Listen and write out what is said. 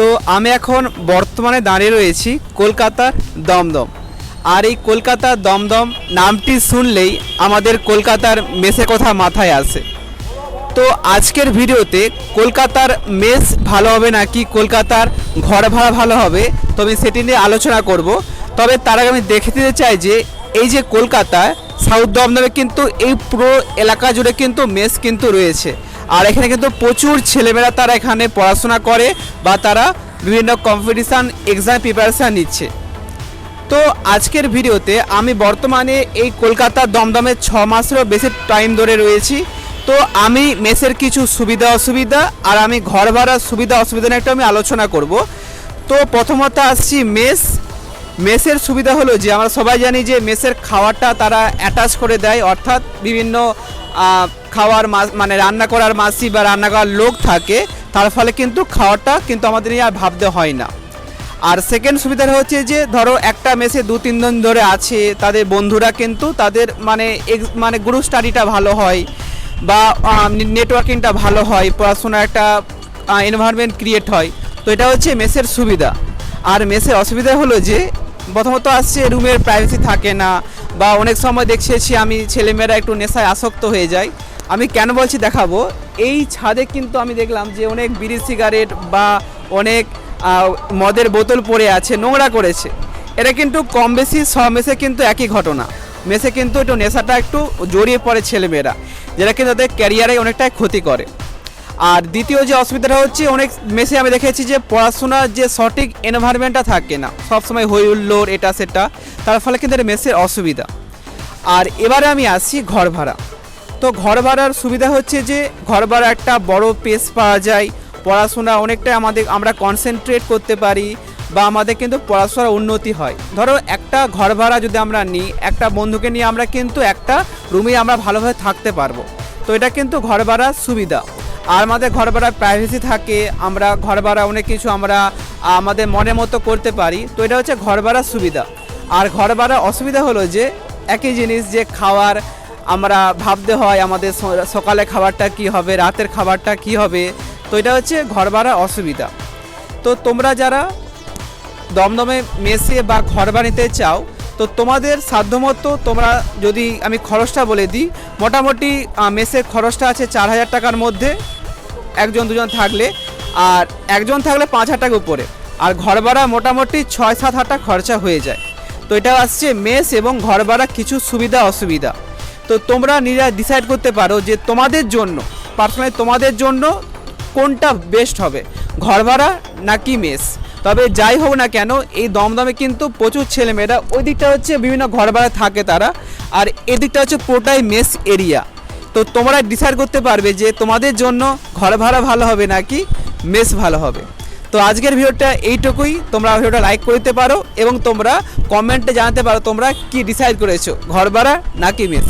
তো আমি এখন বর্তমানে দাঁড়িয়ে রয়েছি কলকাতার দমদম। আর এই কলকাতার দমদম নামটি শুনলেই আমাদের কলকাতার মেসের কথা মাথায় আসে। তো আজকের ভিডিওতে কলকাতার মেস ভালো হবে নাকি কলকাতার ঘর ভাড়া ভালো হবে, তো আমি সেটি নিয়ে আলোচনা করব। তবে তার আগে আমি দেখে দিতে চাই যে এই যে কলকাতায় সাউথ দমদমে কিন্তু এই পুরো এলাকা জুড়ে কিন্তু মেস কিন্তু রয়েছে। আর এখানে কিন্তু প্রচুর ছেলেমেয়েরা তারা এখানে পড়াশোনা করে বা তারা বিভিন্ন কম্পিটিশান এক্সাম প্রিপারেশান নিচ্ছে। তো আজকের ভিডিওতে আমি বর্তমানে এই কলকাতার দমদমে 6 মাসেরও বেশি টাইম ধরে রয়েছি। তো আমি মেসের কিছু সুবিধা অসুবিধা আর আমি ঘর ভাড়ার সুবিধা অসুবিধা নিয়ে একটা আমি আলোচনা করব। তো প্রথমত আসছি মেসের সুবিধা হলো যে আমরা সবাই জানি যে মেসের খাওয়াটা তারা অ্যাটাচ করে দেয়, অর্থাৎ বিভিন্ন খাওয়ার মানে রান্না করার মাসি বা রান্না করার লোক থাকে, তার ফলে কিন্তু খাওয়াটা কিন্তু আমাদের নিয়ে আর ভাবতে হয় না। আর সেকেন্ড সুবিধাটা হচ্ছে যে ধরো একটা মেসে 2-3 দিন ধরে আছে, তাদের বন্ধুরা কিন্তু তাদের মানে গ্রুপ স্টাডিটা ভালো হয় বা নেটওয়ার্কিংটা ভালো হয়, পড়াশোনার একটা এনভায়রনমেন্ট ক্রিয়েট হয়। তো এটা হচ্ছে মেসের সুবিধা। আর মেসের অসুবিধা হলো যে প্রথমত আসছে রুমের প্রাইভেসি থাকে না, বা অনেক সময় দেখছি আমি ছেলেমেয়েরা একটু নেশায় আসক্ত হয়ে যায়। আমি কেন বলছি দেখাবো। এই ছাদে কিন্তু আমি দেখলাম যে অনেক বিড়ি সিগারেট বা অনেক মদের বোতল পড়ে আছে, নোংরা করেছে। এটা কিন্তু কম বেশি সব মেসে কিন্তু একই ঘটনা। মেসে কিন্তু একটু নেশাটা একটু জড়িয়ে পড়ে ছেলেমেয়েরা, যেটা কিন্তু তাদের ক্যারিয়ারে অনেকটাই ক্ষতি করে। আর দ্বিতীয় যে অসুবিধাটা হচ্ছে, অনেক মেসে আমি দেখেছি যে পড়াশোনার যে সঠিক এনভায়রনমেন্টটা থাকে না, সবসময় হই হুল্লোড় এটা সেটা, তার ফলে কিন্তু এটা মেসের অসুবিধা। আর এবারে আমি আসছি ঘর ভাড়া। তো ঘর ভাড়ার সুবিধা হচ্ছে যে ঘর ভাড়া একটা বড় পেস পাওয়া যায়, পড়াশোনা অনেকটাই আমরা কনসেন্ট্রেট করতে পারি বা আমাদের কিন্তু পড়াশোনার উন্নতি হয়। ধরো একটা ঘর ভাড়া যদি আমরা নিই, একটা বন্ধুকে নিয়ে আমরা কিন্তু একটা রুমে আমরা ভালোভাবে থাকতে পারবো। তো এটা কিন্তু ঘর ভাড়ার সুবিধা। আর আমাদের ঘর ভাড়ার প্রাইভেসি থাকে, আমরা ঘর ভাড়া অনেক কিছু আমরা আমাদের মনের মতো করতে পারি। তো এটা হচ্ছে ঘর ভাড়ার সুবিধা। আর ঘর ভাড়ার অসুবিধা হলো যে একই জিনিস, যে খাওয়ার আমরা ভাবতে হয় আমাদের সকালে খাবারটা কি হবে, রাতের খাবারটা কি হবে। তো এটা হচ্ছে ঘর ভাড়ার অসুবিধা। তো তোমরা যারা দমদমে মেসে বা ঘর বানিতে চাও, তো তোমাদের সাধ্যমতো তোমরা, যদি আমি খরচটা বলে দিই, মোটামুটি মেসের খরচটা আছে 4,000 টাকার মধ্যে একজন দুজন থাকলে, আর একজন থাকলে 5,000 টাকা উপরে। আর ঘর ভাড়া মোটামুটি 6-7 হাজার টাকা খরচা হয়ে যায়। তো এটা আসছে মেস এবং ঘর ভাড়া কিছু সুবিধা অসুবিধা। তো তোমরা নিজেরা ডিসাইড করতে পারো যে তোমাদের জন্য পার্সোনালি তোমাদের জন্য কোনটা বেস্ট হবে, ঘর ভাড়া নাকি মেস। তবে যাই হোক না কেন, এই দমদমে কিন্তু প্রচুর ছেলেমেয়েরা, ওই দিকটা হচ্ছে বিভিন্ন ঘর ভাড়া থাকে তারা, আর এদিকটা হচ্ছে পুরোটাই মেস এরিয়া। তো তোমরা ডিসাইড করতে পারবে যে তোমাদের জন্য ঘর ভাড়া ভালো হবে নাকি মেস ভালো হবে। তো আজকের ভিডিওটা এইটুকুই। তোমরা ভিডিওটা লাইক করতে পারো এবং তোমরা কমেন্টে জানাতে পারো তোমরা কি ডিসাইড করেছো, ঘর ভাড়া নাকি মেস।